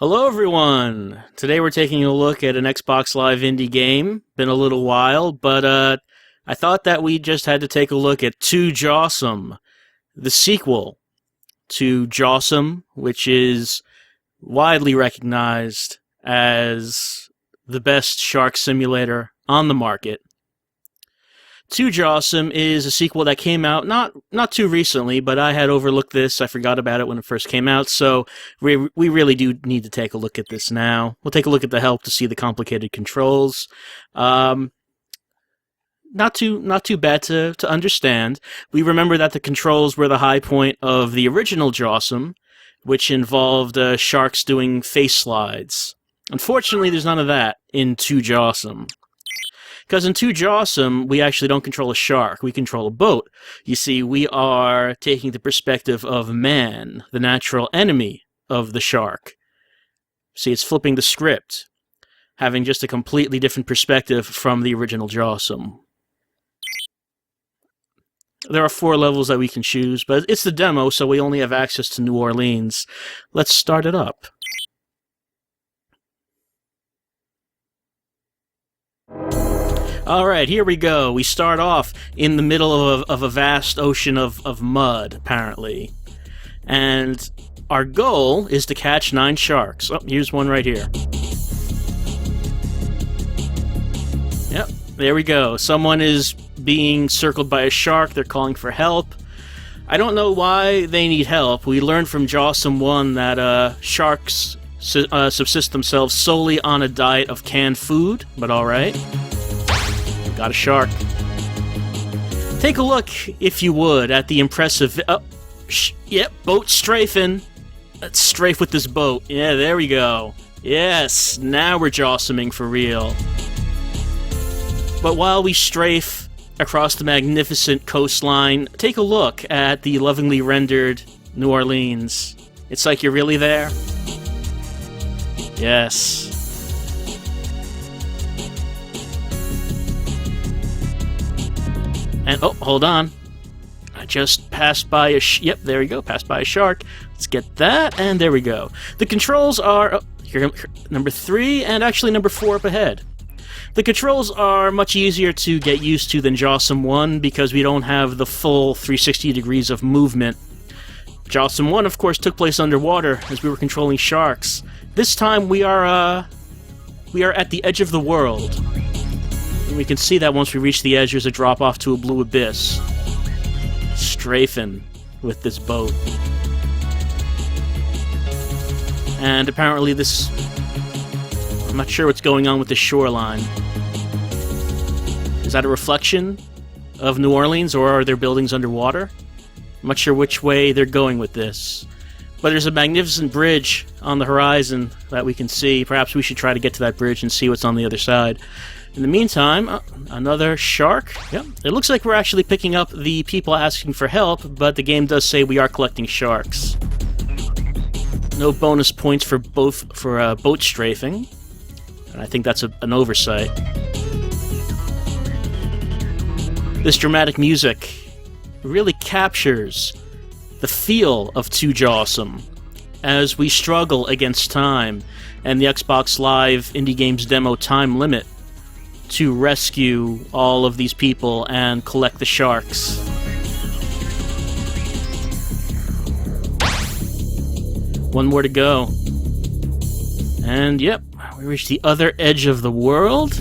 Hello everyone! Today we're taking a look at an Xbox Live indie game. Been a little while, but I thought that we just had to take a look at Jawsome, the sequel to Jawsome, which is widely recognized as the best shark simulator on the market. Jawsome is a sequel that came out not too recently, but I had overlooked this. I forgot about it when it first came out, so we really do need to take a look at this now. We'll take a look at the help to see the complicated controls. Not too bad to understand. We remember that the controls were the high point of the original Jawsome, which involved sharks doing face slides. Unfortunately, there's none of that in Jawsome. Because in Jawsome, we actually don't control a shark, we control a boat. You see, we are taking the perspective of man, the natural enemy of the shark. See, it's flipping the script, having just a completely different perspective from the original Jawsome. There are 4 levels that we can choose, but it's the demo, so we only have access to New Orleans. Let's start it up. Alright, here we go. We start off in the middle of a vast ocean of mud, apparently. And our goal is to catch 9 sharks. Oh, here's one right here. Yep, there we go. Someone is being circled by a shark. They're calling for help. I don't know why they need help. We learned from Jawsome 1 that sharks subsist themselves solely on a diet of canned food, but alright. Got a shark. Take a look, if you would, at the impressive... yep, boat strafing. Let's strafe with this boat. Yeah, there we go. Yes, now we're Jawsoming for real. But while we strafe across the magnificent coastline, take a look at the lovingly rendered New Orleans. It's like you're really there. Yes. And, oh, hold on. I just passed by a yep, there we go, passed by a shark. Let's get that, and there we go. The controls are, here, number 3, and actually number 4 up ahead. The controls are much easier to get used to than Jawsome 1, because we don't have the full 360 degrees of movement. Jawsome 1, of course, took place underwater, as we were controlling sharks. This time, we are at the edge of the world. And we can see that once we reach the edge, there's a drop off to a blue abyss. Strafing with this boat. And apparently this... I'm not sure what's going on with the shoreline. Is that a reflection of New Orleans, or are there buildings underwater? I'm not sure which way they're going with this. But there's a magnificent bridge on the horizon that we can see. Perhaps we should try to get to that bridge and see what's on the other side. In the meantime, another shark. Yep. It looks like we're actually picking up the people asking for help, but the game does say we are collecting sharks. No bonus points for boat strafing. And I think that's an oversight. This dramatic music really captures the feel of Jawsome as we struggle against time and the Xbox Live Indie Games demo time limit to rescue all of these people and collect the sharks. One more to go. And yep, we reach the other edge of the world.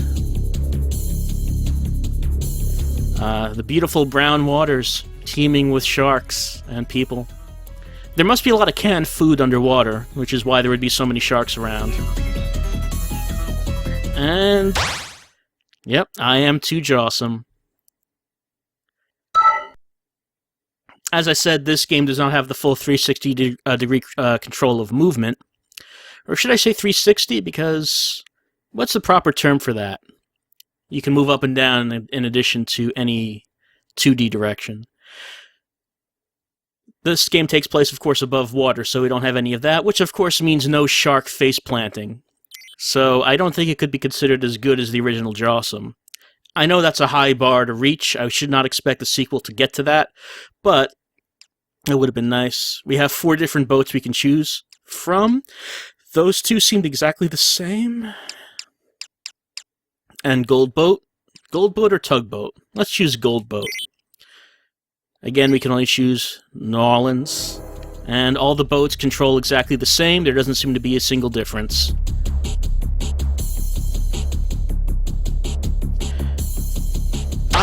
The beautiful brown waters teeming with sharks and people. There must be a lot of canned food underwater, which is why there would be so many sharks around. And... yep, I am Jawsome. As I said, this game does not have the full 360 degree control of movement. Or should I say 360? Because what's the proper term for that? You can move up and down in addition to any 2D direction. This game takes place, of course, above water, so we don't have any of that, which of course means no shark face planting. So I don't think it could be considered as good as the original Jawsome. I know that's a high bar to reach. I should not expect the sequel to get to that, but it would have been nice. We have 4 different boats we can choose from. Those two seemed exactly the same. And Gold Boat. Gold Boat or Tugboat? Let's choose Gold Boat. Again, we can only choose New Orleans. And all the boats control exactly the same. There doesn't seem to be a single difference.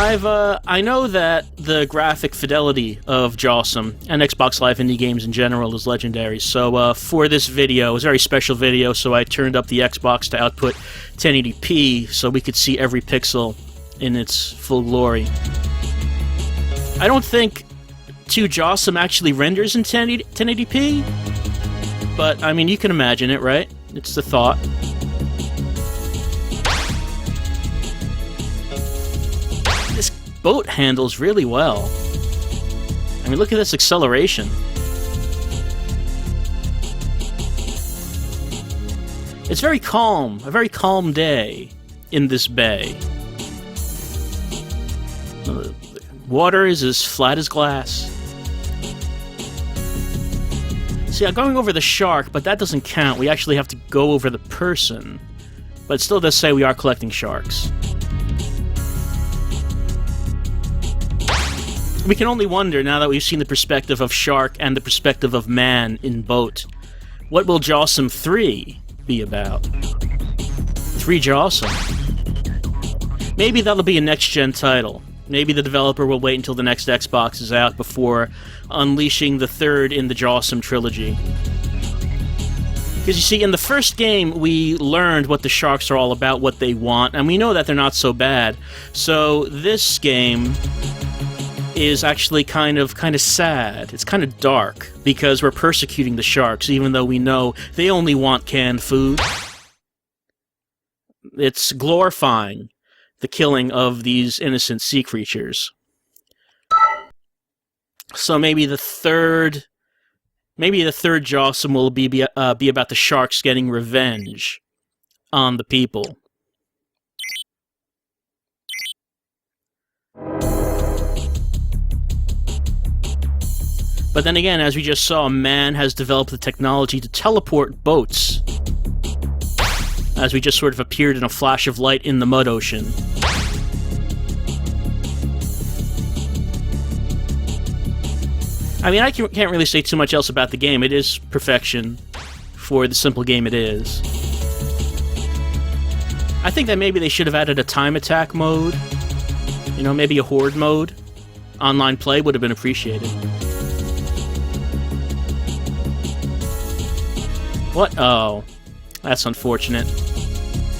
I know that the graphic fidelity of Jawsome and Xbox Live Indie games in general is legendary, so for this video, it was a very special video, so I turned up the Xbox to output 1080p so we could see every pixel in its full glory. I don't think 2 Jawsome actually renders in 1080p, but I mean, you can imagine it, right? It's the thought. This boat handles really well. I mean, look at this acceleration. It's very calm, a very calm day in this bay. The water is as flat as glass. See, I'm going over the shark, but that doesn't count. We actually have to go over the person. But it still does say we are collecting sharks. We can only wonder, now that we've seen the perspective of shark and the perspective of man in boat, what will Jawsome 3 be about? 3 Jawsome. Maybe that'll be a next-gen title. Maybe the developer will wait until the next Xbox is out before unleashing the 3rd in the Jawsome trilogy. Because you see, in the first game, we learned what the sharks are all about, what they want, and we know that they're not so bad. So this game is actually kind of sad. It's kind of dark, because we're persecuting the sharks, even though we know they only want canned food. It's glorifying the killing of these innocent sea creatures. So maybe the third Jawsome will be about the sharks getting revenge on the people. But then again, as we just saw, man has developed the technology to teleport boats, as we just sort of appeared in a flash of light in the mud ocean. I mean, I can't really say too much else about the game. It is perfection for the simple game it is. I think that maybe they should have added a time attack mode. You know, maybe a horde mode. Online play would have been appreciated. What? Oh. That's unfortunate.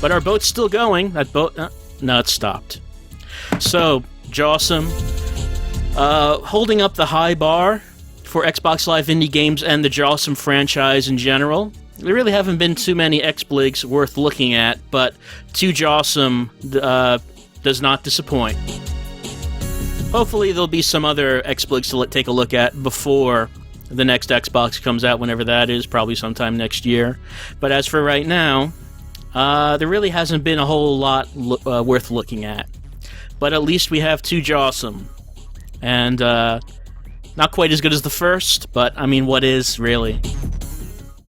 But our boat's still going. That boat... no, it stopped. So, Jawsome, holding up the high bar for Xbox Live Indie games and the Jawsome franchise in general. There really haven't been too many XBLIGs worth looking at, but 2 Jawsome does not disappoint. Hopefully there'll be some other XBLIGs to take a look at before the next Xbox comes out, whenever that is, probably sometime next year. But as for right now, there really hasn't been a whole lot worth looking at. But at least we have 2 Jawsome. And not quite as good as the first, but I mean, what is, really?